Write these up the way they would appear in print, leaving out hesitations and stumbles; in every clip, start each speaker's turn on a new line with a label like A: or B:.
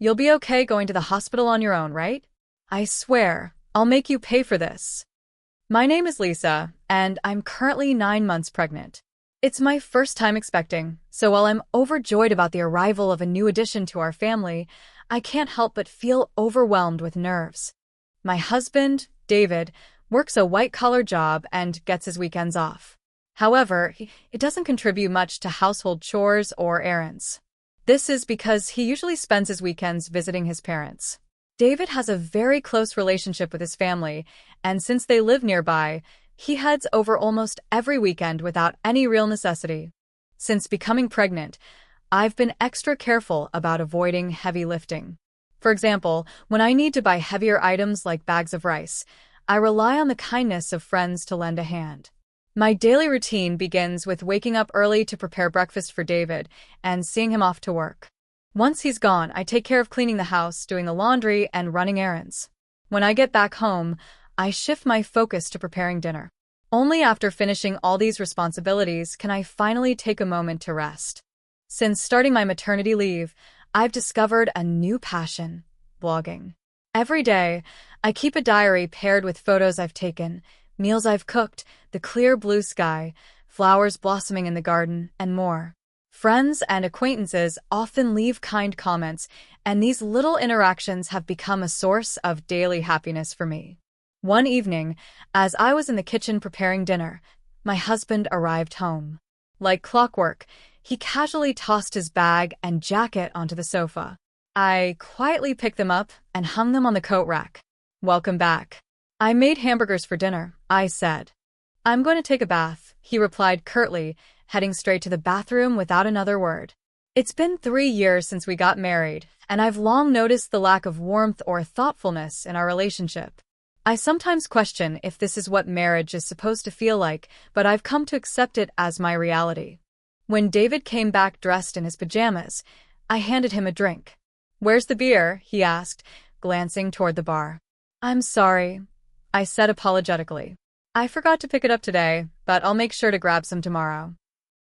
A: You'll be okay going to the hospital on your own, right? I swear, I'll make you pay for this. My name is Lisa, and I'm currently 9 months pregnant. It's my first time expecting, so while I'm overjoyed about the arrival of a new addition to our family, I can't help but feel overwhelmed with nerves. My husband, David, works a white-collar job and gets his weekends off. However, it doesn't contribute much to household chores or errands. This is because he usually spends his weekends visiting his parents. David has a very close relationship with his family, and since they live nearby, he heads over almost every weekend without any real necessity. Since becoming pregnant, I've been extra careful about avoiding heavy lifting. For example, when I need to buy heavier items like bags of rice, I rely on the kindness of friends to lend a hand. My daily routine begins with waking up early to prepare breakfast for David and seeing him off to work. Once he's gone, I take care of cleaning the house, doing the laundry, and running errands. When I get back home, I shift my focus to preparing dinner. Only after finishing all these responsibilities can I finally take a moment to rest. Since starting my maternity leave, I've discovered a new passion: blogging. Every day, I keep a diary paired with photos I've taken, meals I've cooked, the clear blue sky, flowers blossoming in the garden, and more. Friends and acquaintances often leave kind comments, and these little interactions have become a source of daily happiness for me. One evening, as I was in the kitchen preparing dinner, my husband arrived home. Like clockwork, he casually tossed his bag and jacket onto the sofa. I quietly picked them up and hung them on the coat rack. "Welcome back. I made hamburgers for dinner," I said. "I'm going to take a bath," he replied curtly, heading straight to the bathroom without another word. It's been 3 years since we got married, and I've long noticed the lack of warmth or thoughtfulness in our relationship. I sometimes question if this is what marriage is supposed to feel like, but I've come to accept it as my reality. When David came back dressed in his pajamas, I handed him a drink. "Where's the beer?" he asked, glancing toward the bar. "I'm sorry," I said apologetically. "I forgot to pick it up today, but I'll make sure to grab some tomorrow."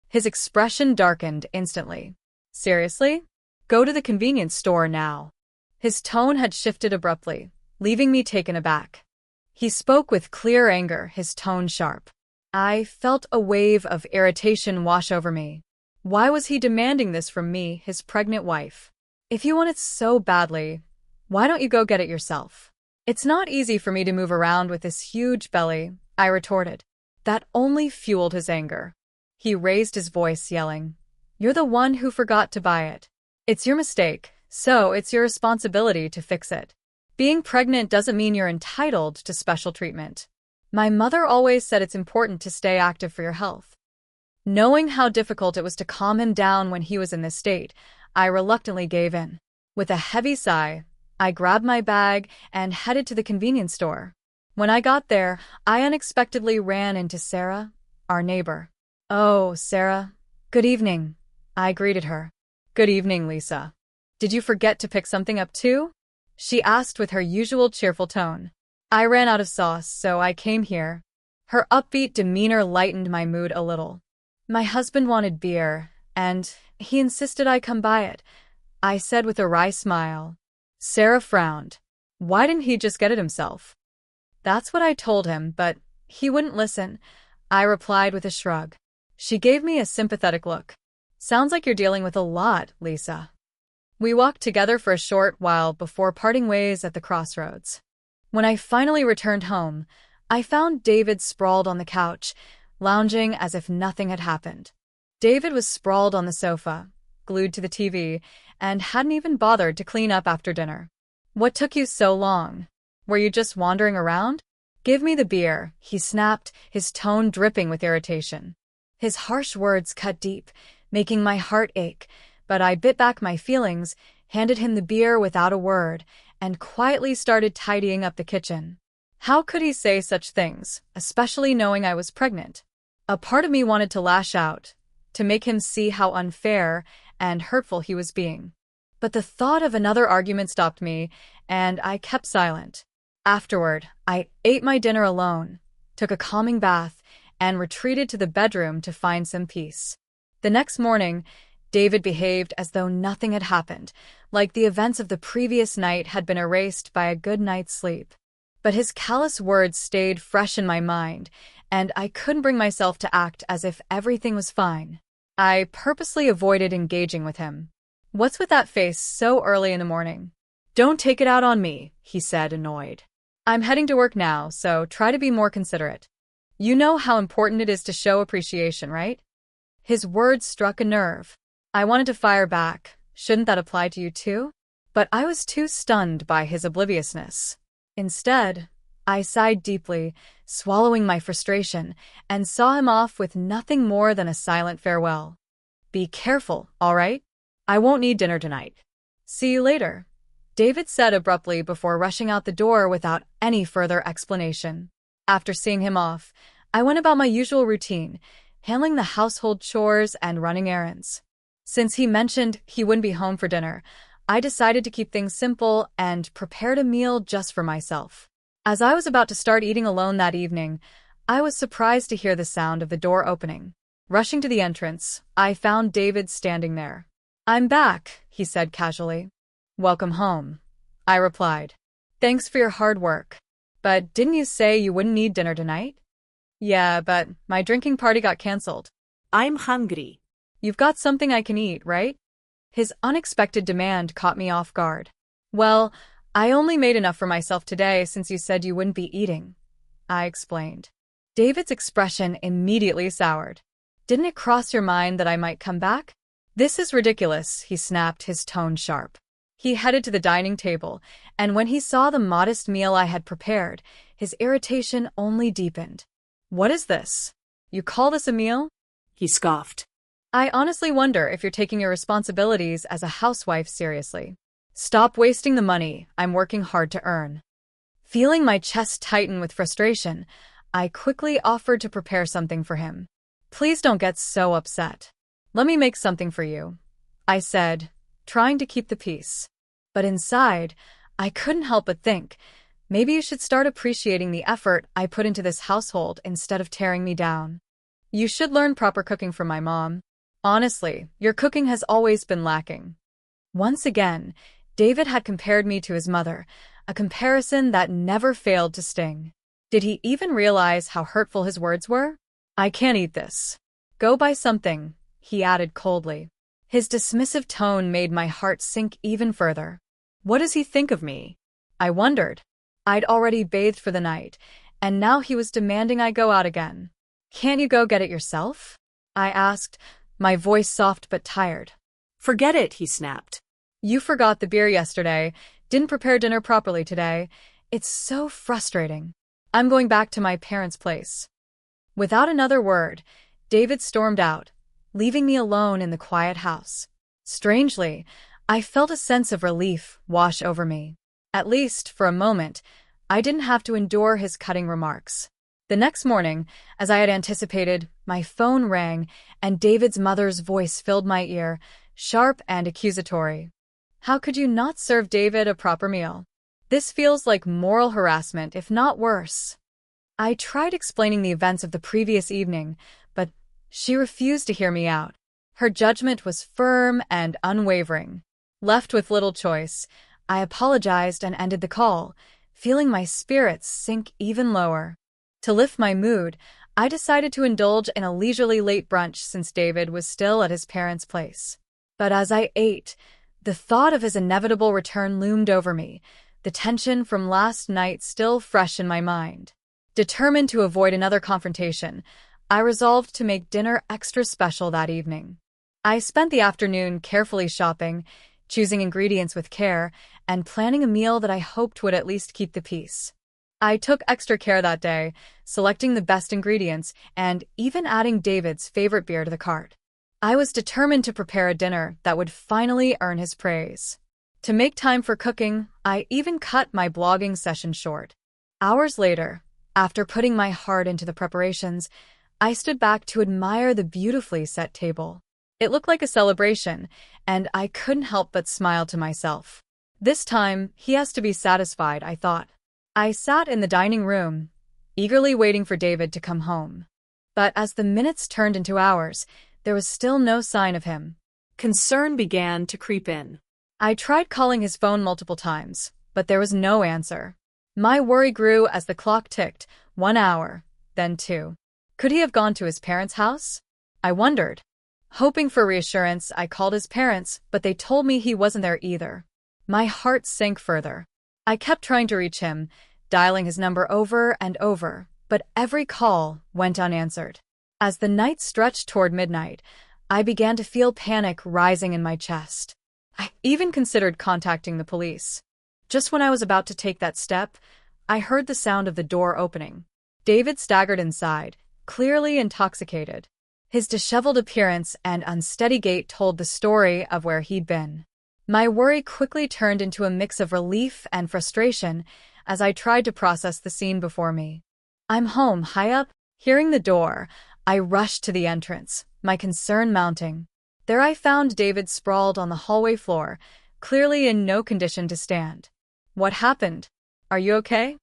A: His expression darkened instantly. "Seriously? Go to the convenience store now." His tone had shifted abruptly, leaving me taken aback. He spoke with clear anger, his tone sharp. I felt a wave of irritation wash over me. Why was he demanding this from me, his pregnant wife? "If you want it so badly, why don't you go get it yourself?" "It's not easy for me to move around with this huge belly," I retorted. That only fueled his anger. He raised his voice, yelling, "You're the one who forgot to buy it. It's your mistake, so it's your responsibility to fix it. Being pregnant doesn't mean you're entitled to special treatment. My mother always said it's important to stay active for your health." Knowing how difficult it was to calm him down when he was in this state, I reluctantly gave in. With a heavy sigh, I grabbed my bag and headed to the convenience store. When I got there, I unexpectedly ran into Sarah, our neighbor. "Oh, Sarah. Good evening," I greeted her. "Good evening, Lisa. Did you forget to pick something up too?" she asked with her usual cheerful tone. "I ran out of sauce, so I came here." Her upbeat demeanor lightened my mood a little. "My husband wanted beer, and he insisted I come buy it," I said with a wry smile. Sarah frowned. "Why didn't he just get it himself?" "That's what I told him, but he wouldn't listen," I replied with a shrug. She gave me a sympathetic look. "Sounds like you're dealing with a lot, Lisa." We walked together for a short while before parting ways at the crossroads. When I finally returned home, I found David sprawled on the couch, lounging as if nothing had happened. David was sprawled on the sofa, glued to the TV, and hadn't even bothered to clean up after dinner. "What took you so long? Were you just wandering around?" "Give me the beer," he snapped, his tone dripping with irritation. His harsh words cut deep, making my heart ache, but I bit back my feelings, handed him the beer without a word, and quietly started tidying up the kitchen. How could he say such things, especially knowing I was pregnant? A part of me wanted to lash out, to make him see how unfair and hurtful he was being. But the thought of another argument stopped me, and I kept silent. Afterward, I ate my dinner alone, took a calming bath, and retreated to the bedroom to find some peace. The next morning, David behaved as though nothing had happened, like the events of the previous night had been erased by a good night's sleep. But his callous words stayed fresh in my mind, and I couldn't bring myself to act as if everything was fine. I purposely avoided engaging with him. "What's with that face so early in the morning?" "Don't take it out on me," he said, annoyed. "I'm heading to work now, so try to be more considerate. You know how important it is to show appreciation, right?" His words struck a nerve. I wanted to fire back. Shouldn't that apply to you too? But I was too stunned by his obliviousness. Instead, I sighed deeply, swallowing my frustration, and saw him off with nothing more than a silent farewell. "Be careful, all right? I won't need dinner tonight." "See you later," David said abruptly before rushing out the door without any further explanation. After seeing him off, I went about my usual routine, handling the household chores and running errands. Since he mentioned he wouldn't be home for dinner, I decided to keep things simple and prepared a meal just for myself. As I was about to start eating alone that evening, I was surprised to hear the sound of the door opening. Rushing to the entrance, I found David standing there. "I'm back," he said casually. "Welcome home," I replied. "Thanks for your hard work. But didn't you say you wouldn't need dinner tonight?" "Yeah, but my drinking party got canceled."
B: "I'm hungry."
A: "You've got something I can eat, right?" His unexpected demand caught me off guard. "Well, I only made enough for myself today since you said you wouldn't be eating," I explained. David's expression immediately soured. "Didn't it cross your mind that I might come back?" "This is ridiculous," he snapped, his tone sharp. He headed to the dining table, and when he saw the modest meal I had prepared, his irritation only deepened. "What is this? You call this a meal?"
B: He scoffed.
A: "I honestly wonder if you're taking your responsibilities as a housewife seriously. Stop wasting the money I'm working hard to earn." Feeling my chest tighten with frustration, I quickly offered to prepare something for him. "Please don't get so upset. Let me make something for you," I said, trying to keep the peace. But inside, I couldn't help but think, maybe you should start appreciating the effort I put into this household instead of tearing me down. "You should learn proper cooking from my mom. Honestly, your cooking has always been lacking." Once again, David had compared me to his mother, a comparison that never failed to sting. Did he even realize how hurtful his words were? "I can't eat this. Go buy something," he added coldly. His dismissive tone made my heart sink even further. What does he think of me? I wondered. I'd already bathed for the night, and now he was demanding I go out again. "Can't you go get it yourself?" I asked, my voice soft but tired.
B: "Forget it," he snapped.
A: "You forgot the beer yesterday, didn't prepare dinner properly today. It's so frustrating. I'm going back to my parents' place." Without another word, David stormed out, leaving me alone in the quiet house. Strangely, I felt a sense of relief wash over me. At least, for a moment, I didn't have to endure his cutting remarks. The next morning, as I had anticipated, my phone rang, and David's mother's voice filled my ear, sharp and accusatory. "How could you not serve David a proper meal? This feels like moral harassment, if not worse." I tried explaining the events of the previous evening, but she refused to hear me out. Her judgment was firm and unwavering. Left with little choice, I apologized and ended the call, feeling my spirits sink even lower. To lift my mood, I decided to indulge in a leisurely late brunch since David was still at his parents' place. But as I ate, the thought of his inevitable return loomed over me, the tension from last night still fresh in my mind. Determined to avoid another confrontation, I resolved to make dinner extra special that evening. I spent the afternoon carefully shopping, choosing ingredients with care, and planning a meal that I hoped would at least keep the peace. I took extra care that day, selecting the best ingredients and even adding David's favorite beer to the cart. I was determined to prepare a dinner that would finally earn his praise. To make time for cooking, I even cut my blogging session short. Hours later, after putting my heart into the preparations, I stood back to admire the beautifully set table. It looked like a celebration, and I couldn't help but smile to myself. This time, he has to be satisfied, I thought. I sat in the dining room, eagerly waiting for David to come home. But as the minutes turned into hours, there was still no sign of him.
B: Concern began to creep in.
A: I tried calling his phone multiple times, but there was no answer. My worry grew as the clock ticked, 1 hour, then 2. Could he have gone to his parents' house? I wondered. Hoping for reassurance, I called his parents, but they told me he wasn't there either. My heart sank further. I kept trying to reach him, dialing his number over and over, but every call went unanswered. As the night stretched toward midnight, I began to feel panic rising in my chest. I even considered contacting the police. Just when I was about to take that step, I heard the sound of the door opening. David staggered inside, clearly intoxicated. His disheveled appearance and unsteady gait told the story of where he'd been. My worry quickly turned into a mix of relief and frustration as I tried to process the scene before me. I'm home, high up. Hearing the door, I rushed to the entrance, my concern mounting. There I found David sprawled on the hallway floor, clearly in no condition to stand. What happened? Are you okay?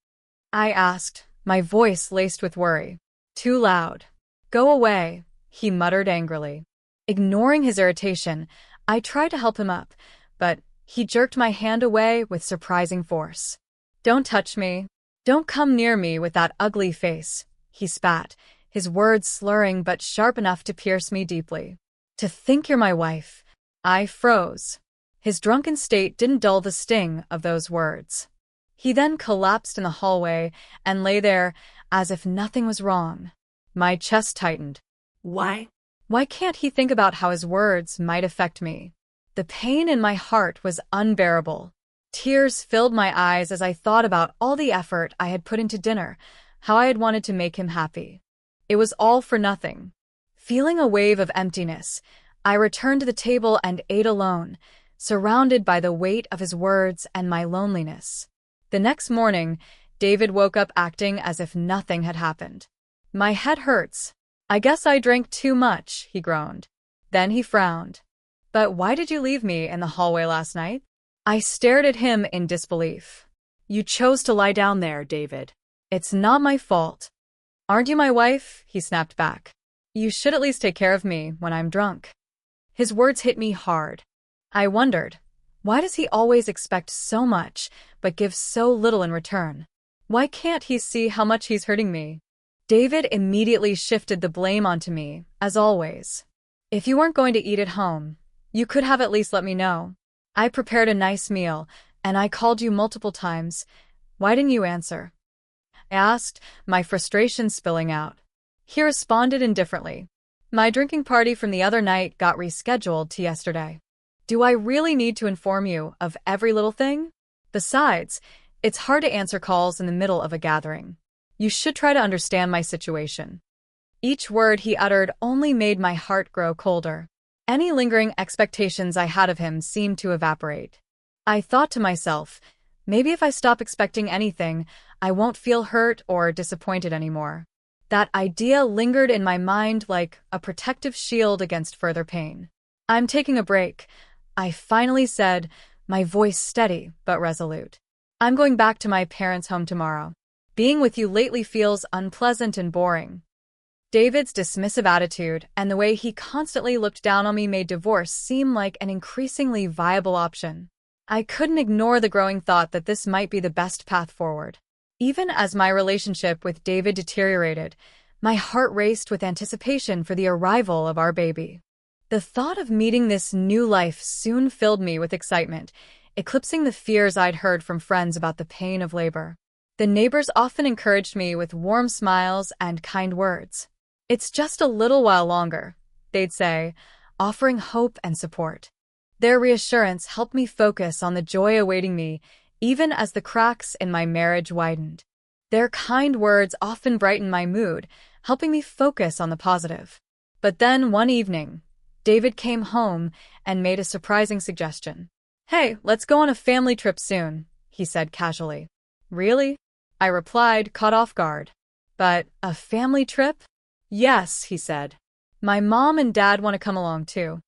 A: I asked, my voice laced with worry. Too loud. Go away, he muttered angrily. Ignoring his irritation, I tried to help him up, but he jerked my hand away with surprising force. Don't touch me. Don't come near me with that ugly face, he spat, his words slurring but sharp enough to pierce me deeply. To think you're my wife. I froze. His drunken state didn't dull the sting of those words. He then collapsed in the hallway and lay there as if nothing was wrong. My chest tightened.
B: Why?
A: Why can't he think about how his words might affect me? The pain in my heart was unbearable. Tears filled my eyes as I thought about all the effort I had put into dinner, how I had wanted to make him happy. It was all for nothing. Feeling a wave of emptiness, I returned to the table and ate alone, surrounded by the weight of his words and my loneliness. The next morning, David woke up acting as if nothing had happened. My head hurts. I guess I drank too much, he groaned. Then he frowned. But why did you leave me in the hallway last night? I stared at him in disbelief.
B: You chose to lie down there, David.
A: It's not my fault. Aren't you my wife? He snapped back. You should at least take care of me when I'm drunk. His words hit me hard. I wondered, why does he always expect so much, but give so little in return? Why can't he see how much he's hurting me? David immediately shifted the blame onto me, as always. If you weren't going to eat at home, you could have at least let me know. I prepared a nice meal, and I called you multiple times. Why didn't you answer? I asked, my frustration spilling out. He responded indifferently. My drinking party from the other night got rescheduled to yesterday. Do I really need to inform you of every little thing? Besides, it's hard to answer calls in the middle of a gathering. You should try to understand my situation. Each word he uttered only made my heart grow colder. Any lingering expectations I had of him seemed to evaporate. I thought to myself, maybe if I stop expecting anything, I won't feel hurt or disappointed anymore. That idea lingered in my mind like a protective shield against further pain. I'm taking a break, I finally said, my voice steady but resolute. I'm going back to my parents' home tomorrow. Being with you lately feels unpleasant and boring. David's dismissive attitude and the way he constantly looked down on me made divorce seem like an increasingly viable option. I couldn't ignore the growing thought that this might be the best path forward. Even as my relationship with David deteriorated, my heart raced with anticipation for the arrival of our baby. The thought of meeting this new life soon filled me with excitement, eclipsing the fears I'd heard from friends about the pain of labor. The neighbors often encouraged me with warm smiles and kind words. It's just a little while longer, they'd say, offering hope and support. Their reassurance helped me focus on the joy awaiting me, even as the cracks in my marriage widened. Their kind words often brightened my mood, helping me focus on the positive. But then one evening, David came home and made a surprising suggestion. Hey, let's go on a family trip soon, he said casually. Really? I replied, caught off guard. But a family trip? Yes, he said. My mom and dad want to come along too.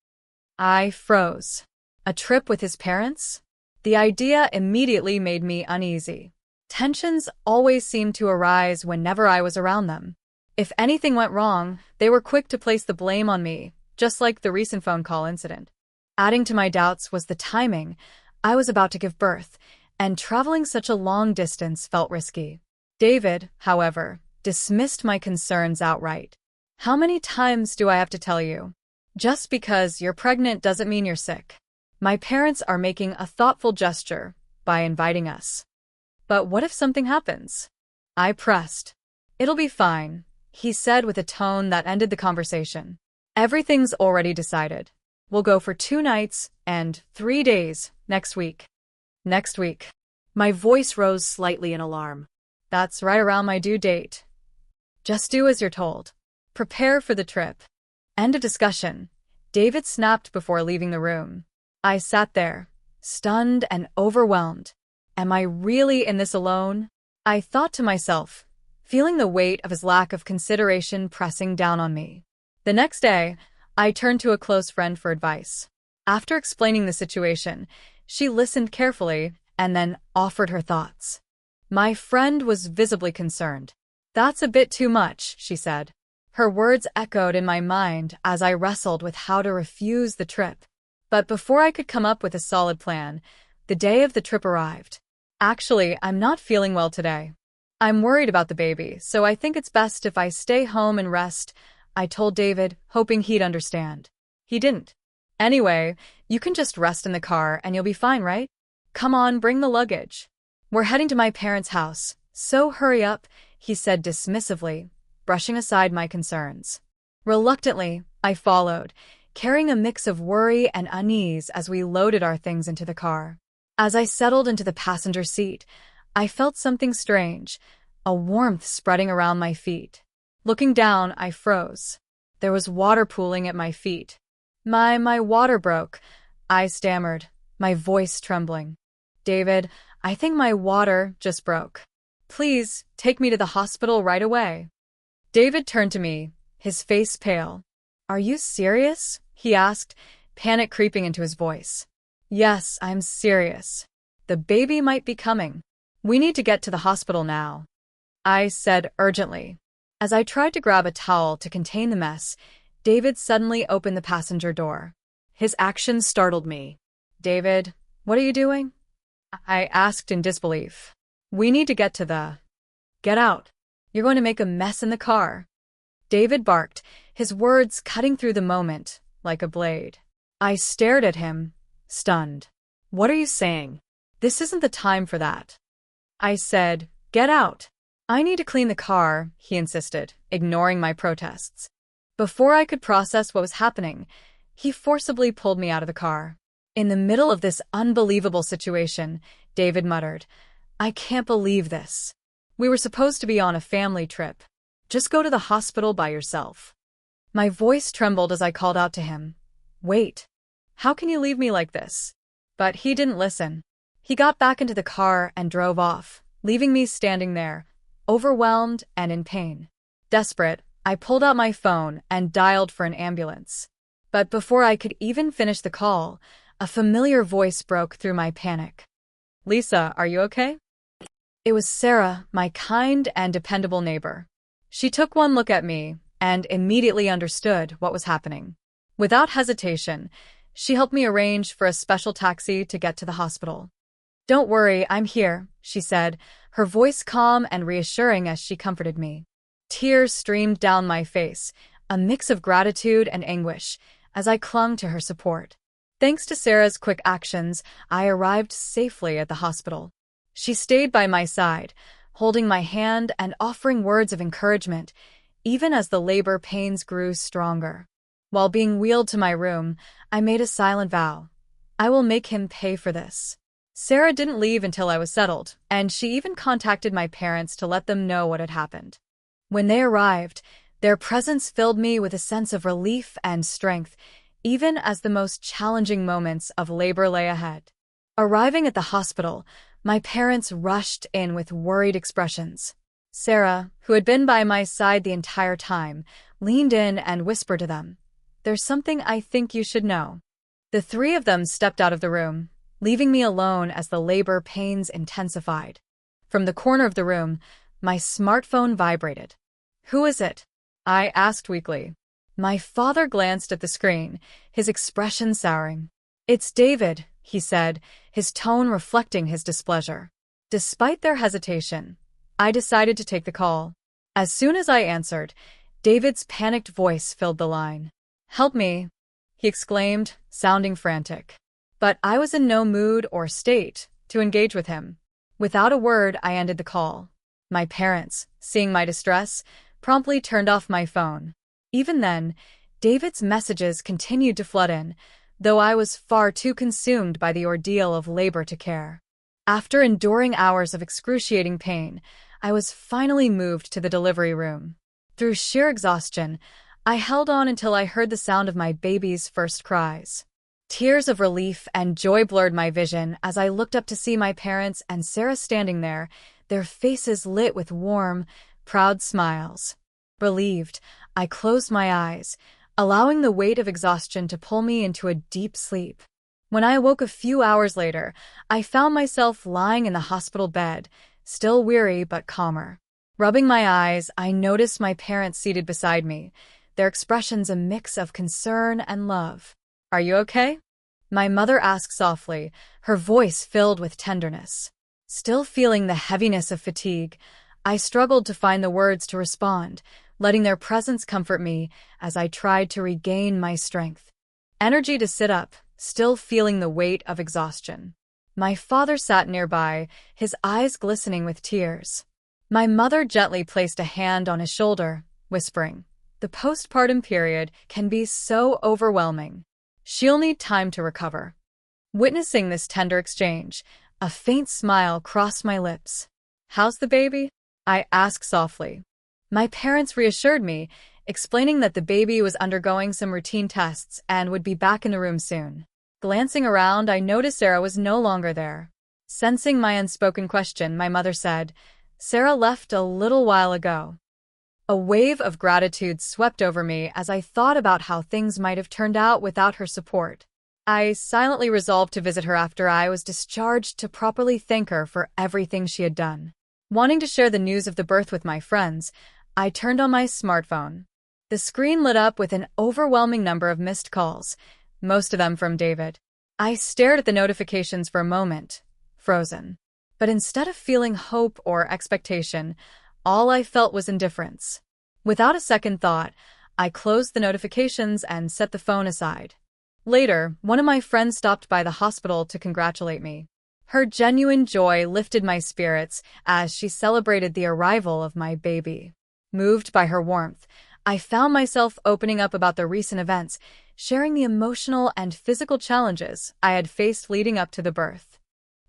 A: I froze. A trip with his parents? The idea immediately made me uneasy. Tensions always seemed to arise whenever I was around them. If anything went wrong, they were quick to place the blame on me, just like the recent phone call incident. Adding to my doubts was the timing. I was about to give birth, and traveling such a long distance felt risky. David, however, dismissed my concerns outright. How many times do I have to tell you? Just because you're pregnant doesn't mean you're sick. My parents are making a thoughtful gesture by inviting us. But what if something happens? I pressed. It'll be fine, he said with a tone that ended the conversation. Everything's already decided. We'll go for 2 nights and 3 days next week. Next week.
B: My voice rose slightly in alarm.
A: That's right around my due date. Just do as you're told. Prepare for the trip. End of discussion. David snapped before leaving the room. I sat there, stunned and overwhelmed. Am I really in this alone? I thought to myself, feeling the weight of his lack of consideration pressing down on me. The next day, I turned to a close friend for advice. After explaining the situation, she listened carefully and then offered her thoughts. My friend was visibly concerned. That's a bit too much, she said. Her words echoed in my mind as I wrestled with how to refuse the trip. But before I could come up with a solid plan, the day of the trip arrived. Actually, I'm not feeling well today. I'm worried about the baby, so I think it's best if I stay home and rest, I told David, hoping he'd understand. He didn't. Anyway, you can just rest in the car and you'll be fine, right? Come on, bring the luggage. We're heading to my parents' house, so hurry up, he said dismissively, brushing aside my concerns. Reluctantly, I followed, carrying a mix of worry and unease as we loaded our things into the car. As I settled into the passenger seat, I felt something strange, a warmth spreading around my feet. Looking down, I froze. There was water pooling at my feet. My water broke, I stammered, my voice trembling. David, I think my water just broke. Please, take me to the hospital right away. David turned to me, his face pale. Are you serious? He asked, panic creeping into his voice. Yes, I'm serious. The baby might be coming. We need to get to the hospital now, I said urgently. As I tried to grab a towel to contain the mess, David suddenly opened the passenger door. His actions startled me. David, what are you doing? I asked in disbelief. We need to get to the... Get out. You're going to make a mess in the car. David barked, his words cutting through the moment like a blade. I stared at him, stunned. What are you saying? This isn't the time for that. I said, get out. I need to clean the car, he insisted, ignoring my protests. Before I could process what was happening, he forcibly pulled me out of the car. In the middle of this unbelievable situation, David muttered, I can't believe this. We were supposed to be on a family trip. Just go to the hospital by yourself. My voice trembled as I called out to him. Wait. How can you leave me like this? But he didn't listen. He got back into the car and drove off, leaving me standing there, overwhelmed and in pain. Desperate, I pulled out my phone and dialed for an ambulance. But before I could even finish the call, a familiar voice broke through my panic. Lisa, are you okay? It was Sarah, my kind and dependable neighbor. She took one look at me and immediately understood what was happening. Without hesitation, she helped me arrange for a special taxi to get to the hospital. Don't worry, I'm here, she said, her voice calm and reassuring as she comforted me. Tears streamed down my face, a mix of gratitude and anguish, as I clung to her support. Thanks to Sarah's quick actions, I arrived safely at the hospital. She stayed by my side, holding my hand and offering words of encouragement, even as the labor pains grew stronger. While being wheeled to my room, I made a silent vow. I will make him pay for this. Sarah didn't leave until I was settled, and she even contacted my parents to let them know what had happened. When they arrived, their presence filled me with a sense of relief and strength, even as the most challenging moments of labor lay ahead. Arriving at the hospital, my parents rushed in with worried expressions. Sarah, who had been by my side the entire time, leaned in and whispered to them, "There's something I think you should know." The three of them stepped out of the room, leaving me alone as the labor pains intensified. From the corner of the room, my smartphone vibrated. "Who is it?" I asked weakly. My father glanced at the screen, his expression souring. It's David, he said, his tone reflecting his displeasure. Despite their hesitation, I decided to take the call. As soon as I answered, David's panicked voice filled the line. "Help me," he exclaimed, sounding frantic. But I was in no mood or state to engage with him. Without a word, I ended the call. My parents, seeing my distress, promptly turned off my phone. Even then, David's messages continued to flood in, though I was far too consumed by the ordeal of labor to care. After enduring hours of excruciating pain, I was finally moved to the delivery room. Through sheer exhaustion, I held on until I heard the sound of my baby's first cries. Tears of relief and joy blurred my vision as I looked up to see my parents and Sarah standing there, their faces lit with warm, proud smiles. Relieved, I closed my eyes, allowing the weight of exhaustion to pull me into a deep sleep. When I awoke a few hours later, I found myself lying in the hospital bed, still weary but calmer. Rubbing my eyes, I noticed my parents seated beside me, their expressions a mix of concern and love. "Are you okay?" my mother asked softly, her voice filled with tenderness. Still feeling the heaviness of fatigue, I struggled to find the words to respond, letting their presence comfort me as I tried to regain my strength. Energy to sit up, still feeling the weight of exhaustion. My father sat nearby, his eyes glistening with tears. My mother gently placed a hand on his shoulder, whispering, "The postpartum period can be so overwhelming. She'll need time to recover." Witnessing this tender exchange, a faint smile crossed my lips. "How's the baby?" I asked softly. My parents reassured me, explaining that the baby was undergoing some routine tests and would be back in the room soon. Glancing around, I noticed Sarah was no longer there. Sensing my unspoken question, my mother said, "Sarah left a little while ago." A wave of gratitude swept over me as I thought about how things might have turned out without her support. I silently resolved to visit her after I was discharged to properly thank her for everything she had done. Wanting to share the news of the birth with my friends, I turned on my smartphone. The screen lit up with an overwhelming number of missed calls, most of them from David. I stared at the notifications for a moment, frozen. But instead of feeling hope or expectation, all I felt was indifference. Without a second thought, I closed the notifications and set the phone aside. Later, one of my friends stopped by the hospital to congratulate me. Her genuine joy lifted my spirits as she celebrated the arrival of my baby. Moved by her warmth, I found myself opening up about the recent events, sharing the emotional and physical challenges I had faced leading up to the birth.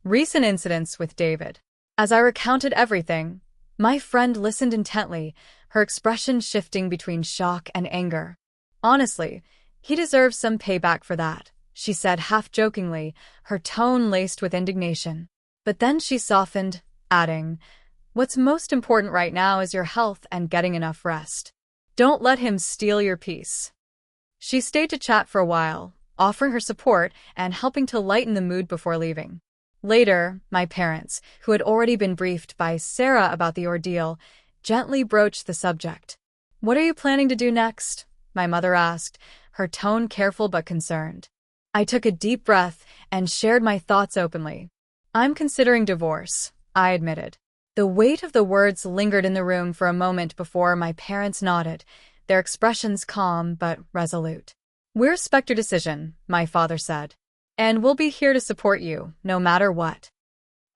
A: Recent incidents with David. As I recounted everything, my friend listened intently, her expression shifting between shock and anger. "Honestly, he deserves some payback for that," she said half-jokingly, her tone laced with indignation. But then she softened, adding, "What's most important right now is your health and getting enough rest. Don't let him steal your peace." She stayed to chat for a while, offering her support and helping to lighten the mood before leaving. Later, my parents, who had already been briefed by Sarah about the ordeal, gently broached the subject. "What are you planning to do next?" my mother asked, her tone careful but concerned. I took a deep breath and shared my thoughts openly. "I'm considering divorce," I admitted. The weight of the words lingered in the room for a moment before my parents nodded, their expressions calm but resolute. "We respect your decision," my father said, "and we'll be here to support you, no matter what."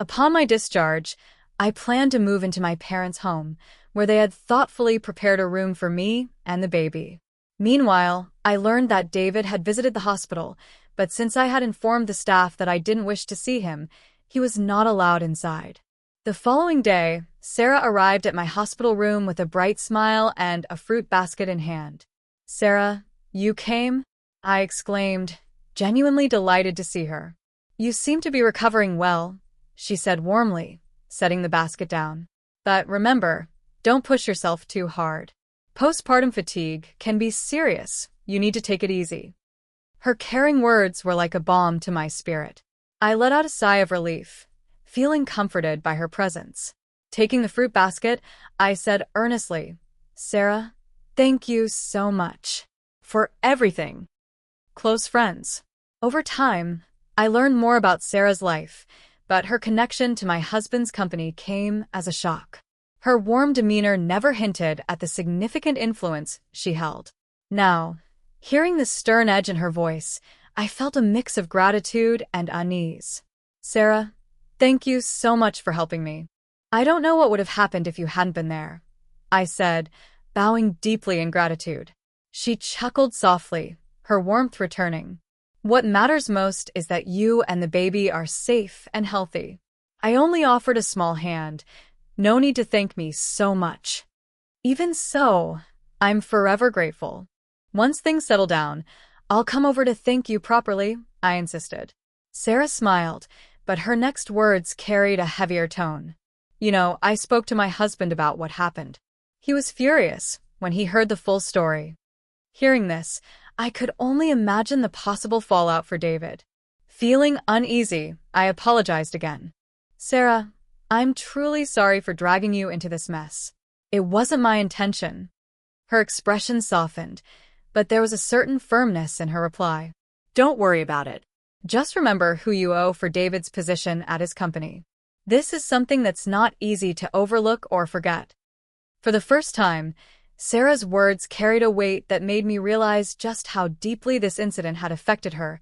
A: Upon my discharge, I planned to move into my parents' home, where they had thoughtfully prepared a room for me and the baby. Meanwhile, I learned that David had visited the hospital, but since I had informed the staff that I didn't wish to see him, he was not allowed inside. The following day, Sarah arrived at my hospital room with a bright smile and a fruit basket in hand. "Sarah, you came?" I exclaimed, genuinely delighted to see her. "You seem to be recovering well," she said warmly, setting the basket down. "But remember, don't push yourself too hard. Postpartum fatigue can be serious. You need to take it easy." Her caring words were like a balm to my spirit. I let out a sigh of relief, feeling comforted by her presence. Taking the fruit basket, I said earnestly, "Sarah, thank you so much for everything." Close friends. Over time, I learned more about Sarah's life, but her connection to my husband's company came as a shock. Her warm demeanor never hinted at the significant influence she held. Now, hearing the stern edge in her voice, I felt a mix of gratitude and unease. Sarah, thank you so much for helping me. I don't know what would have happened if you hadn't been there, I said, bowing deeply in gratitude. She chuckled softly, her warmth returning. What matters most is that you and the baby are safe and healthy. I only offered a small hand. No need to thank me so much. Even so, I'm forever grateful. Once things settle down, I'll come over to thank you properly, I insisted. Sarah smiled, but her next words carried a heavier tone. I spoke to my husband about what happened. He was furious when he heard the full story. Hearing this, I could only imagine the possible fallout for David. Feeling uneasy, I apologized again. Sarah, I'm truly sorry for dragging you into this mess. It wasn't my intention. Her expression softened, but there was a certain firmness in her reply.
B: Don't worry about it.
A: Just remember who you owe for David's position at his company. This is something that's not easy to overlook or forget. For the first time, Sarah's words carried a weight that made me realize just how deeply this incident had affected her,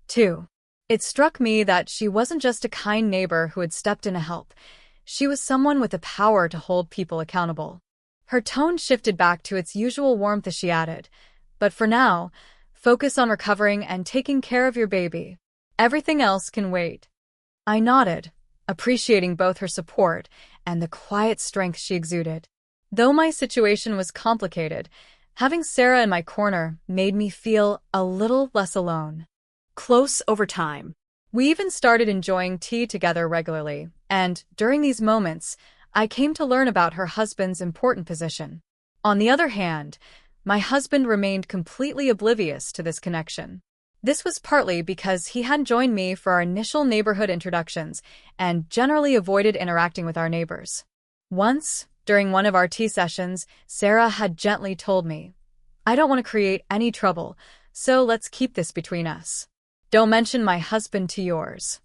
A: too. It struck me that she wasn't just a kind neighbor who had stepped in to help. She was someone with the power to hold people accountable. Her tone shifted back to its usual warmth as she added, "But for now, focus on recovering and taking care of your baby. Everything else can wait." I nodded, appreciating both her support and the quiet strength she exuded. Though my situation was complicated, having Sarah in my corner made me feel a little less alone.
B: Close over time.
A: We even started enjoying tea together regularly, and during these moments, I came to learn about her husband's important position. On the other hand, my husband remained completely oblivious to this connection. This was partly because he hadn't joined me for our initial neighborhood introductions and generally avoided interacting with our neighbors. Once, during one of our tea sessions, Sarah had gently told me, "I don't want to create any trouble, so let's keep this between us. Don't mention my husband to yours."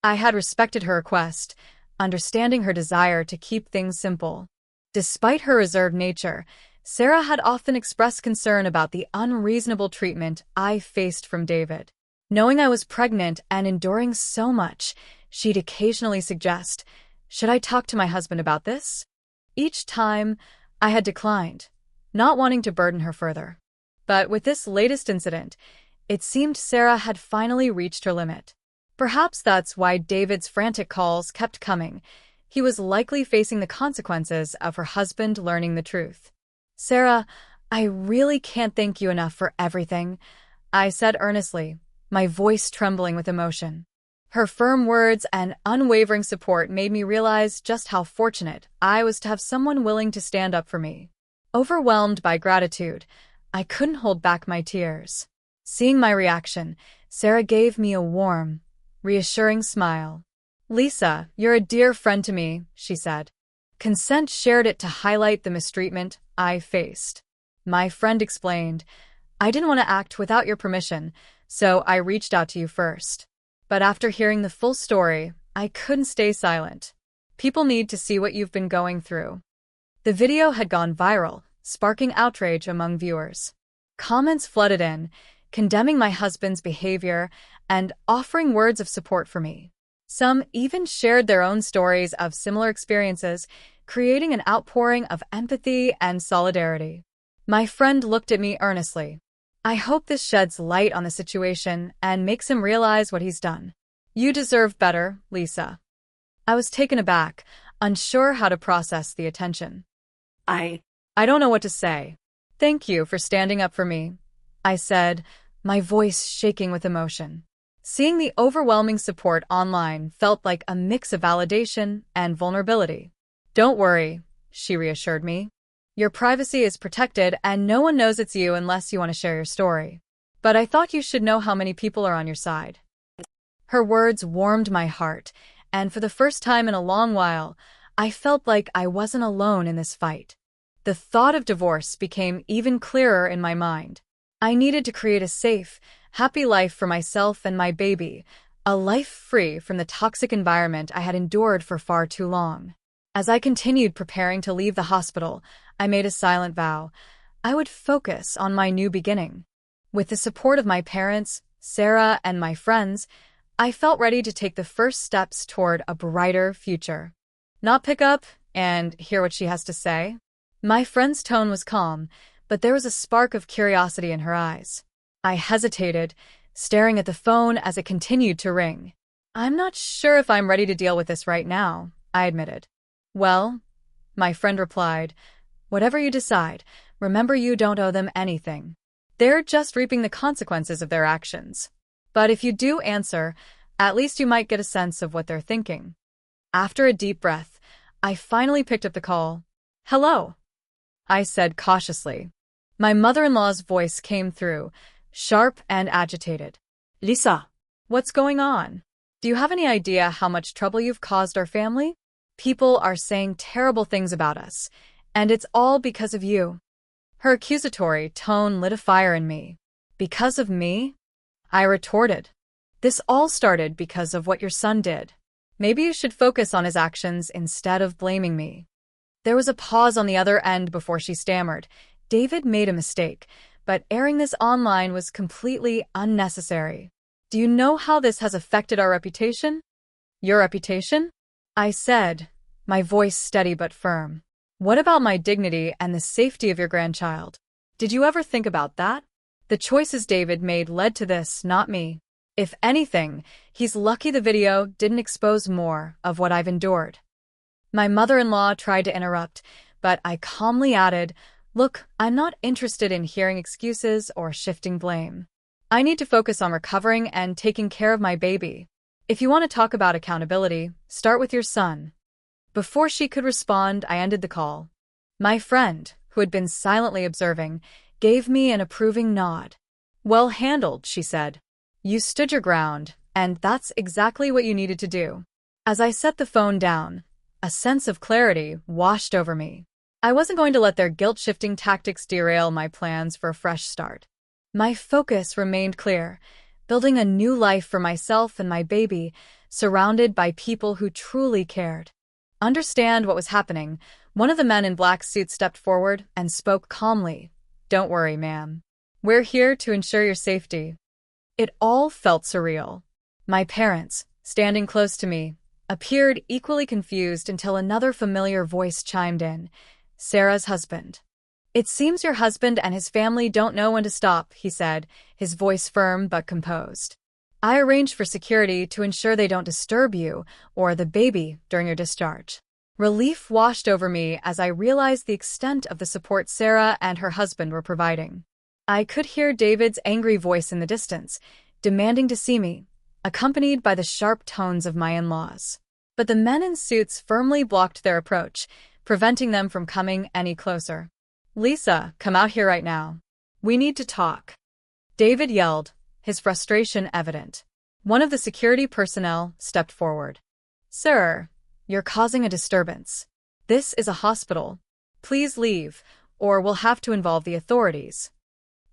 A: I had respected her request, understanding her desire to keep things simple. Despite her reserved nature, Sarah had often expressed concern about the unreasonable treatment I faced from David. Knowing I was pregnant and enduring so much, she'd occasionally suggest, "Should I talk to my husband about this?" Each time, I had declined, not wanting to burden her further. But with this latest incident, it seemed Sarah had finally reached her limit. Perhaps that's why David's frantic calls kept coming. He was likely facing the consequences of her husband learning the truth. "Sarah, I really can't thank you enough for everything," I said earnestly, my voice trembling with emotion. Her firm words and unwavering support made me realize just how fortunate I was to have someone willing to stand up for me. Overwhelmed by gratitude, I couldn't hold back my tears. Seeing my reaction, Sarah gave me a warm, reassuring smile. "Lisa, you're a dear friend to me," she said. Consent shared it to highlight the mistreatment I faced. My friend explained, "I didn't want to act without your permission, so I reached out to you first. But after hearing the full story, I couldn't stay silent. People need to see what you've been going through." The video had gone viral, sparking outrage among viewers. Comments flooded in, condemning my husband's behavior and offering words of support for me. Some even shared their own stories of similar experiences, creating an outpouring of empathy and solidarity. My friend looked at me earnestly. "I hope this sheds light on the situation and makes him realize what he's done. You deserve better, Lisa." I was taken aback, unsure how to process the attention. I don't know what to say. "Thank you for standing up for me," I said, my voice shaking with emotion. Seeing the overwhelming support online felt like a mix of validation and vulnerability. "Don't worry," she reassured me. "Your privacy is protected and no one knows it's you unless you want to share your story. But I thought you should know how many people are on your side." Her words warmed my heart, and for the first time in a long while, I felt like I wasn't alone in this fight. The thought of divorce became even clearer in my mind. I needed to create a safe happy life for myself and my baby, a life free from the toxic environment I had endured for far too long. As I continued preparing to leave the hospital, I made a silent vow. I would focus on my new beginning. With the support of my parents, Sarah, and my friends, I felt ready to take the first steps toward a brighter future. Not pick up and hear what she has to say. My friend's tone was calm, but there was a spark of curiosity in her eyes. I hesitated, staring at the phone as it continued to ring. I'm not sure if I'm ready to deal with this right now, I admitted. Well, my friend replied, whatever you decide, remember you don't owe them anything. They're just reaping the consequences of their actions. But if you do answer, at least you might get a sense of what they're thinking. After a deep breath, I finally picked up the call. Hello, I said cautiously. My mother-in-law's voice came through, sharp and agitated.
B: Lisa,
A: What's going on? Do you have any idea how much trouble you've caused our family? People are saying terrible things about us, and it's all because of you. Her accusatory tone lit a fire in me. Because of me? I retorted. This all started because of what your son did. Maybe you should focus on his actions instead of blaming me. There was a pause on the other end before she stammered. David made a mistake, but airing this online was completely unnecessary. Do you know how this has affected our reputation? Your reputation? I said, my voice steady but firm. What about my dignity and the safety of your grandchild? Did you ever think about that? The choices David made led to this, not me. If anything, he's lucky the video didn't expose more of what I've endured. My mother-in-law tried to interrupt, but I calmly added, look, I'm not interested in hearing excuses or shifting blame. I need to focus on recovering and taking care of my baby. If you want to talk about accountability, start with your son. Before she could respond, I ended the call. My friend, who had been silently observing, gave me an approving nod. Well handled, she said. You stood your ground, and that's exactly what you needed to do. As I set the phone down, a sense of clarity washed over me. I wasn't going to let their guilt-shifting tactics derail my plans for a fresh start. My focus remained clear, building a new life for myself and my baby, surrounded by people who truly cared. Understand what was happening, one of the men in black suits stepped forward and spoke calmly. Don't worry, ma'am. We're here to ensure your safety. It all felt surreal. My parents, standing close to me, appeared equally confused until another familiar voice chimed in. Sarah's husband. It seems your husband and his family don't know when to stop, he said, his voice firm but composed. I arranged for security to ensure they don't disturb you or the baby during your discharge. Relief washed over me as I realized the extent of the support Sarah and her husband were providing. I could hear David's angry voice in the distance, demanding to see me, accompanied by the sharp tones of my in-laws. But the men in suits firmly blocked their approach, preventing them from coming any closer. Lisa, come out here right now. We need to talk. David yelled, his frustration evident. One of the security personnel stepped forward. Sir, you're causing a disturbance. This is a hospital. Please leave, or we'll have to involve the authorities.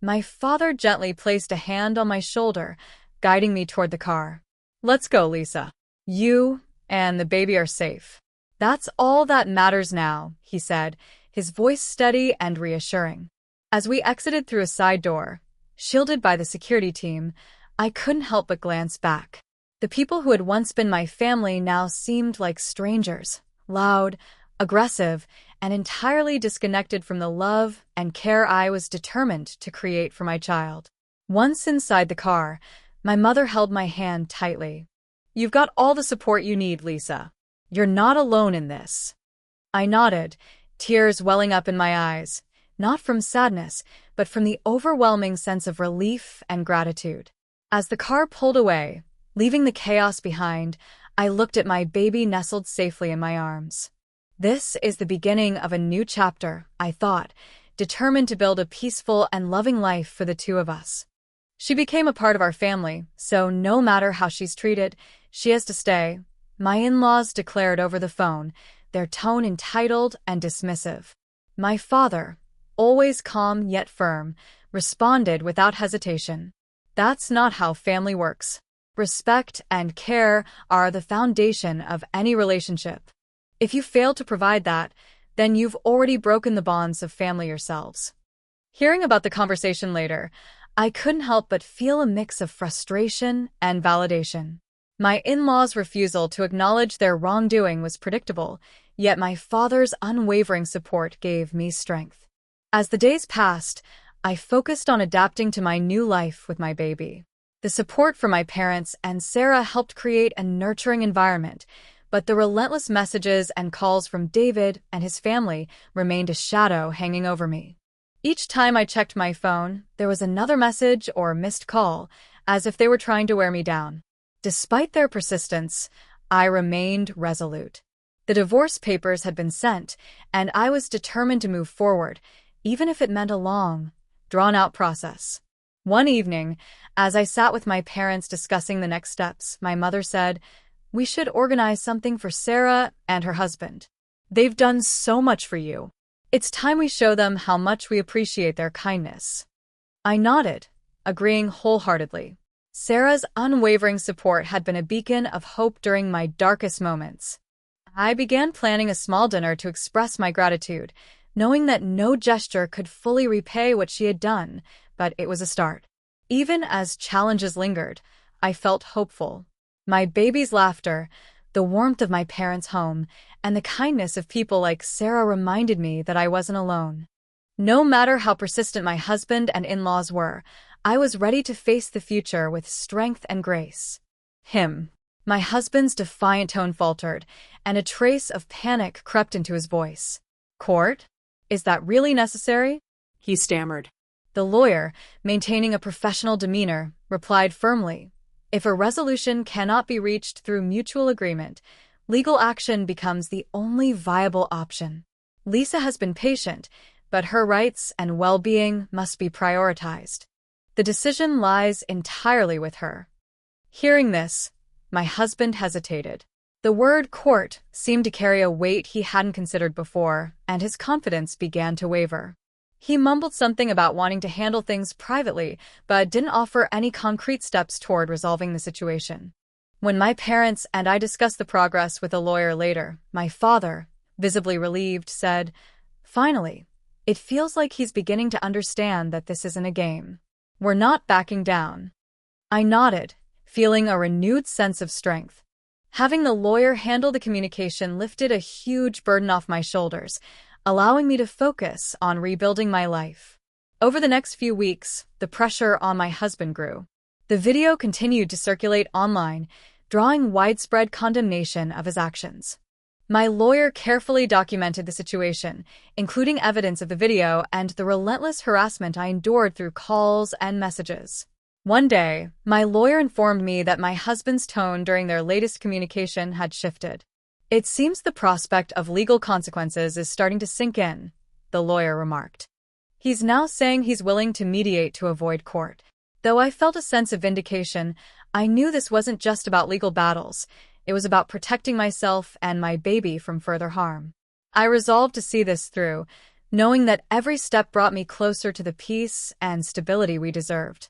A: My father gently placed a hand on my shoulder, guiding me toward the car. Let's go, Lisa. You and the baby are safe. That's all that matters now, he said, his voice steady and reassuring. As we exited through a side door, shielded by the security team, I couldn't help but glance back. The people who had once been my family now seemed like strangers, loud, aggressive, and entirely disconnected from the love and care I was determined to create for my child. Once inside the car, my mother held my hand tightly. You've got all the support you need, Lisa. You're not alone in this. I nodded, tears welling up in my eyes, not from sadness, but from the overwhelming sense of relief and gratitude. As the car pulled away, leaving the chaos behind, I looked at my baby nestled safely in my arms. This is the beginning of a new chapter, I thought, determined to build a peaceful and loving life for the two of us. She became a part of our family, so no matter how she's treated, she has to stay, my in-laws declared over the phone, their tone entitled and dismissive. My father, always calm yet firm, responded without hesitation. That's not how family works. Respect and care are the foundation of any relationship. If you fail to provide that, then you've already broken the bonds of family yourselves. Hearing about the conversation later, I couldn't help but feel a mix of frustration and validation. My in-laws' refusal to acknowledge their wrongdoing was predictable, yet my father's unwavering support gave me strength. As the days passed, I focused on adapting to my new life with my baby. The support from my parents and Sarah helped create a nurturing environment, but the relentless messages and calls from David and his family remained a shadow hanging over me. Each time I checked my phone, there was another message or missed call, as if they were trying to wear me down. Despite their persistence, I remained resolute. The divorce papers had been sent, and I was determined to move forward, even if it meant a long, drawn-out process. One evening, as I sat with my parents discussing the next steps, my mother said, "We should organize something for Sarah and her husband. They've done so much for you. It's time we show them how much we appreciate their kindness." I nodded, agreeing wholeheartedly. Sarah's unwavering support had been a beacon of hope during my darkest moments. I began planning a small dinner to express my gratitude, knowing that no gesture could fully repay what she had done, but it was a start. Even as challenges lingered, I felt hopeful. My baby's laughter, the warmth of my parents' home, and the kindness of people like Sarah reminded me that I wasn't alone. No matter how persistent my husband and in-laws were, I was ready to face the future with strength and grace. My husband's defiant tone faltered, and a trace of panic crept into his voice. "Court? Is that really necessary?"
B: He stammered.
A: The lawyer, maintaining a professional demeanor, replied firmly, "If a resolution cannot be reached through mutual agreement, legal action becomes the only viable option. Lisa has been patient, but her rights and well-being must be prioritized. The decision lies entirely with her." Hearing this, my husband hesitated. The word court seemed to carry a weight he hadn't considered before, and his confidence began to waver. He mumbled something about wanting to handle things privately, but didn't offer any concrete steps toward resolving the situation. When my parents and I discussed the progress with a lawyer later, my father, visibly relieved, said, "Finally, it feels like he's beginning to understand that this isn't a game. We're not backing down." I nodded, feeling a renewed sense of strength. Having the lawyer handle the communication lifted a huge burden off my shoulders, allowing me to focus on rebuilding my life. Over the next few weeks, the pressure on my husband grew. The video continued to circulate online, drawing widespread condemnation of his actions. My lawyer carefully documented the situation, including evidence of the video and the relentless harassment I endured through calls and messages. One day, my lawyer informed me that my husband's tone during their latest communication had shifted. "It seems the prospect of legal consequences is starting to sink in," the lawyer remarked. "He's now saying he's willing to mediate to avoid court." Though I felt a sense of vindication, I knew this wasn't just about legal battles. It was about protecting myself and my baby from further harm. I resolved to see this through, knowing that every step brought me closer to the peace and stability we deserved.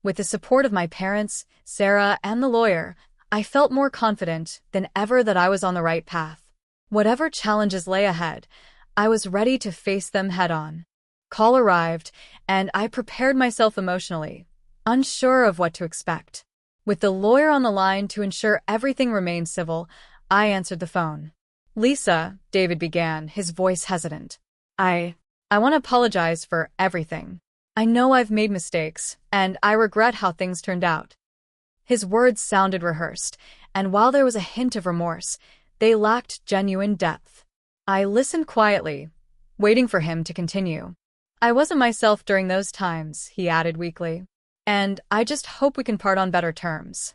A: With the support of my parents, Sarah, and the lawyer, I felt more confident than ever that I was on the right path. Whatever challenges lay ahead, I was ready to face them head-on. Call arrived, and I prepared myself emotionally, unsure of what to expect. With the lawyer on the line to ensure everything remained civil, I answered the phone. "Lisa," David began, his voice hesitant. I want to apologize for everything. I know I've made mistakes, and I regret how things turned out." His words sounded rehearsed, and while there was a hint of remorse, they lacked genuine depth. I listened quietly, waiting for him to continue. "I wasn't myself during those times," he added weakly, "and I just hope we can part on better terms."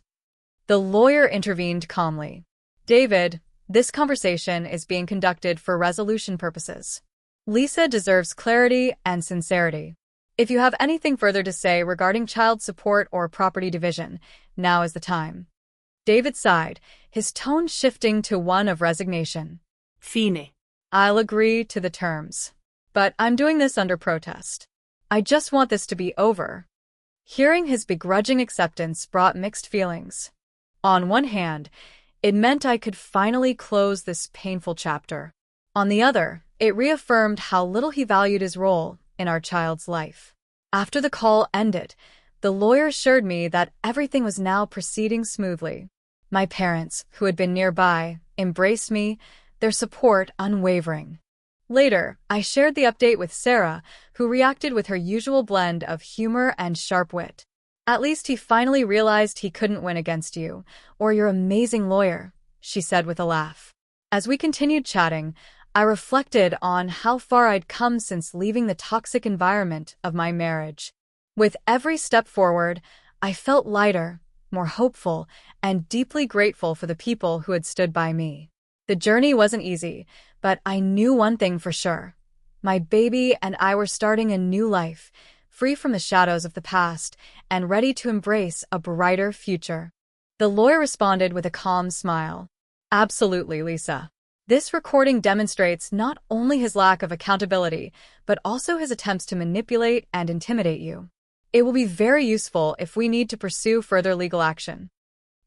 A: The lawyer intervened calmly. "David, this conversation is being conducted for resolution purposes. Lisa deserves clarity and sincerity. If you have anything further to say regarding child support or property division, now is the time." David sighed, his tone shifting to one of resignation.
B: "Fine.
A: "I'll agree to the terms. But I'm doing this under protest. I just want this to be over." Hearing his begrudging acceptance brought mixed feelings. On one hand, it meant I could finally close this painful chapter. On the other, it reaffirmed how little he valued his role in our child's life. After the call ended, the lawyer assured me that everything was now proceeding smoothly. My parents, who had been nearby, embraced me, their support unwavering. Later, I shared the update with Sarah, who reacted with her usual blend of humor and sharp wit. "At least he finally realized he couldn't win against you, or your amazing lawyer," she said with a laugh. As we continued chatting, I reflected on how far I'd come since leaving the toxic environment of my marriage. With every step forward, I felt lighter, more hopeful, and deeply grateful for the people who had stood by me. The journey wasn't easy, but I knew one thing for sure. My baby and I were starting a new life, free from the shadows of the past and ready to embrace a brighter future. The lawyer responded with a calm smile. "Absolutely, Lisa. This recording demonstrates not only his lack of accountability, but also his attempts to manipulate and intimidate you. It will be very useful if we need to pursue further legal action."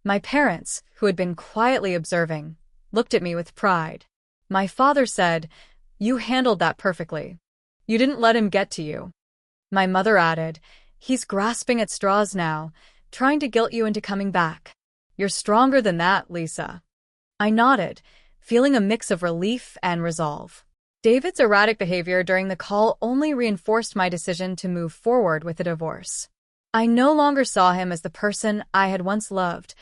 A: My parents, who had been quietly observing, looked at me with pride. My father said, "You handled that perfectly. You didn't let him get to you." My mother added, "He's grasping at straws now, trying to guilt you into coming back. You're stronger than that, Lisa." I nodded, feeling a mix of relief and resolve. David's erratic behavior during the call only reinforced my decision to move forward with the divorce. I no longer saw him as the person I had once loved,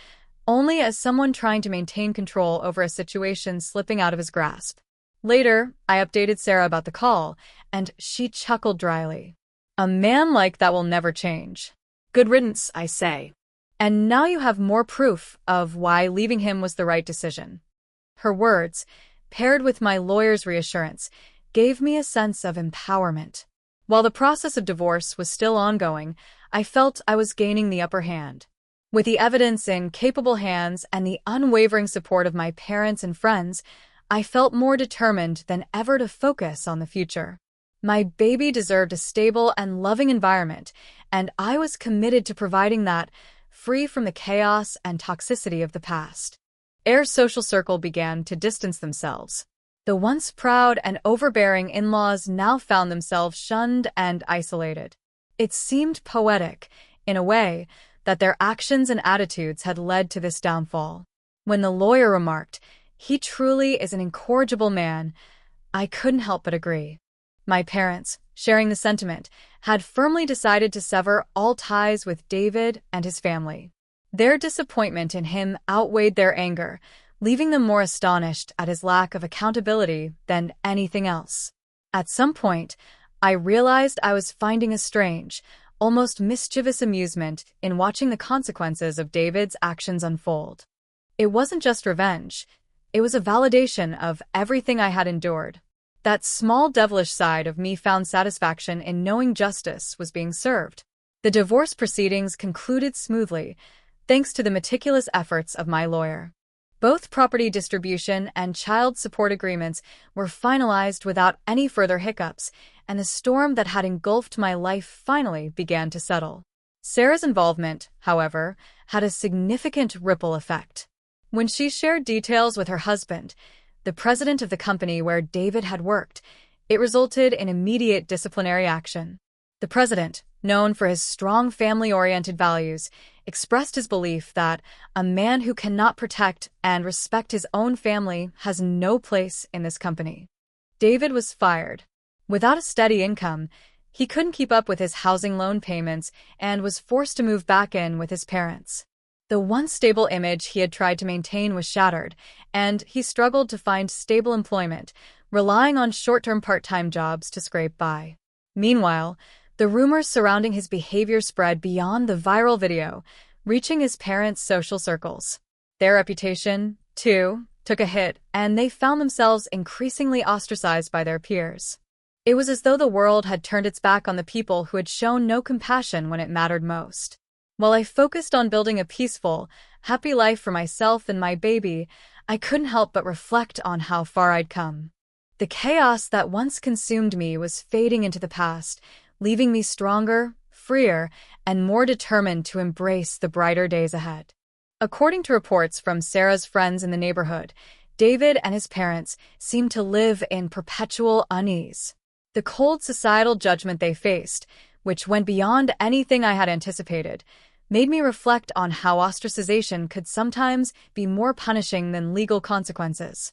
A: only as someone trying to maintain control over a situation slipping out of his grasp. Later, I updated Sarah about the call, and she chuckled dryly. "A man like that will never change.
B: Good riddance, I say."
A: And now you have more proof of why leaving him was the right decision." Her words, paired with my lawyer's reassurance, gave me a sense of empowerment. While the process of divorce was still ongoing, I felt I was gaining the upper hand. With the evidence in capable hands and the unwavering support of my parents and friends, I felt more determined than ever to focus on the future. My baby deserved a stable and loving environment, and I was committed to providing that, free from the chaos and toxicity of the past. Air's social circle began to distance themselves. The once proud and overbearing in-laws now found themselves shunned and isolated. It seemed poetic, in a way, that their actions and attitudes had led to this downfall. When the lawyer remarked, "He truly is an incorrigible man," I couldn't help but agree. My parents, sharing the sentiment, had firmly decided to sever all ties with David and his family. Their disappointment in him outweighed their anger, leaving them more astonished at his lack of accountability than anything else. At some point, I realized I was finding a strange, almost mischievous amusement in watching the consequences of David's actions unfold. It wasn't just revenge. It was a validation of everything I had endured. That small devilish side of me found satisfaction in knowing justice was being served. The divorce proceedings concluded smoothly, thanks to the meticulous efforts of my lawyer. Both property distribution and child support agreements were finalized without any further hiccups, and the storm that had engulfed my life finally began to settle. Sarah's involvement, however, had a significant ripple effect. When she shared details with her husband, the president of the company where David had worked, it resulted in immediate disciplinary action. The president, known for his strong family-oriented values, expressed his belief that a man who cannot protect and respect his own family has no place in this company. David was fired. Without a steady income, he couldn't keep up with his housing loan payments and was forced to move back in with his parents. The once stable image he had tried to maintain was shattered, and he struggled to find stable employment, relying on short-term part-time jobs to scrape by. Meanwhile, the rumors surrounding his behavior spread beyond the viral video, reaching his parents' social circles. Their reputation, too, took a hit, and they found themselves increasingly ostracized by their peers. It was as though the world had turned its back on the people who had shown no compassion when it mattered most. While I focused on building a peaceful, happy life for myself and my baby, I couldn't help but reflect on how far I'd come. The chaos that once consumed me was fading into the past, leaving me stronger, freer and more determined to embrace the brighter days ahead. According to reports from Sarah's friends in the neighborhood, David and his parents seemed to live in perpetual unease. The cold societal judgment they faced, which went beyond anything I had anticipated, made me reflect on how ostracization could sometimes be more punishing than legal consequences.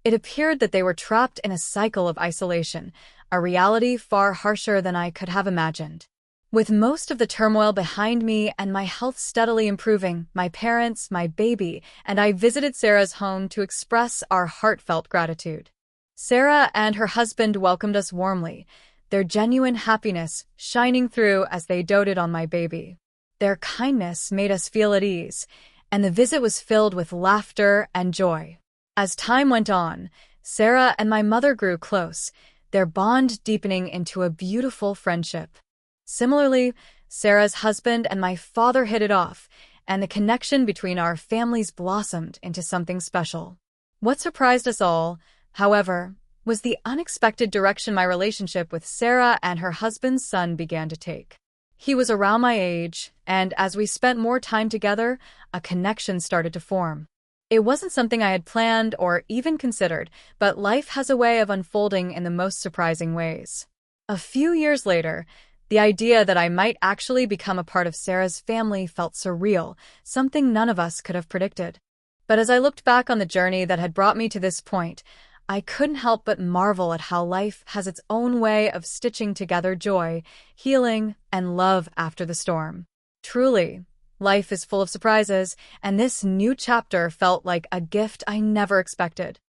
A: It appeared that they were trapped in a cycle of isolation, a reality far harsher than I could have imagined. With most of the turmoil behind me and my health steadily improving, my parents, my baby, and I visited Sarah's home to express our heartfelt gratitude. Sarah and her husband welcomed us warmly, their genuine happiness shining through as they doted on my baby. Their kindness made us feel at ease, and the visit was filled with laughter and joy. As time went on, Sarah and my mother grew close, their bond deepening into a beautiful friendship. Similarly, Sarah's husband and my father hit it off, and the connection between our families blossomed into something special. What surprised us all, however, was the unexpected direction my relationship with Sarah and her husband's son began to take. He was around my age, and as we spent more time together, a connection started to form. It wasn't something I had planned or even considered, but life has a way of unfolding in the most surprising ways. A few years later, the idea that I might actually become a part of Sarah's family felt surreal, something none of us could have predicted. But as I looked back on the journey that had brought me to this point, I couldn't help but marvel at how life has its own way of stitching together joy, healing, and love after the storm. Truly, life is full of surprises, and this new chapter felt like a gift I never expected.